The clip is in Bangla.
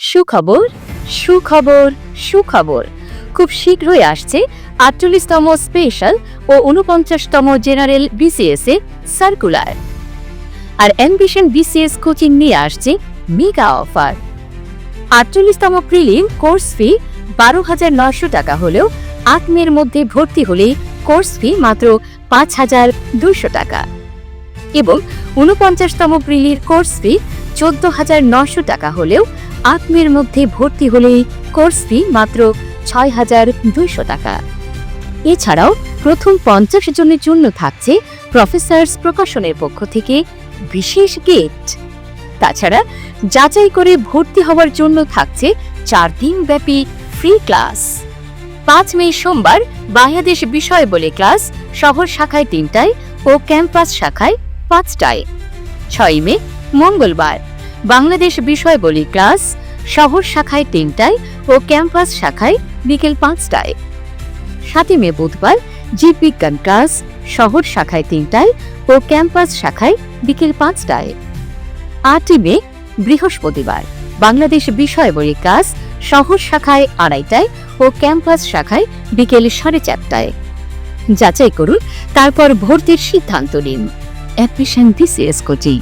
সুখবর সুখবর সুখবর, খুব শীঘ্রই আসছে ৪৮তম স্পেশাল ও ৪৯তম জেনারেল বিসিএস এ সার্কুলার। আর অ্যাম্বিশন বিসিএস কোচিং নিয়ে আসছে মেগা অফার। ৪৮তম প্রিলিম কোর্স ফি ১২,৯০০ টাকা হলেও ৮ মের মধ্যে ভর্তি হলে কোর্স ফি মাত্র ৫,২০০ টাকা এবং ৪৯তম প্রিলির কোর্স ফি ১৪,৯০০ টাকা হলেও ৮ মের মধ্যে ভর্তি হলে কোর্স ফি মাত্র ৬,২০০ টাকা। এছাড়াও প্রথম ৫০ জনের জন্য থাকছে প্রফেসরস প্রকাশনের পক্ষ থেকে বিশেষ গিফট। তাছাড়া যাচাই করে ভর্তি হওয়ার জন্য থাকছে ৪ দিন ব্যাপী ফ্রি ক্লাস। ৫ মে সোমবার বাংলাদেশ বিষয় বলে ক্লাস শহর শাখায় ৩টায় ও ক্যাম্পাস শাখায় ৫টায়। ৬ মে মঙ্গলবার বাংলাদেশ বিষয় বলে ক্লাস শহর শাখায় ৩টায় ও ক্যাম্পাস শাখায় বিকেল ৫টায়। ৭ মে বুধবার জীববিজ্ঞান ক্লাস শহর শাখায় ৩টায় ও ক্যাম্পাস শাখায় বিকেল ৫টায়। ৮ মে বৃহস্পতিবার বাংলাদেশ বিষয় বলে ক্লাস শহর শাখায় ২:৩০টায় ও ক্যাম্পাস শাখায় বিকেল ৪:৩০টায়। যাচাই করুন, তারপর ভর্তির সিদ্ধান্ত নিন। Admission BCS coaching.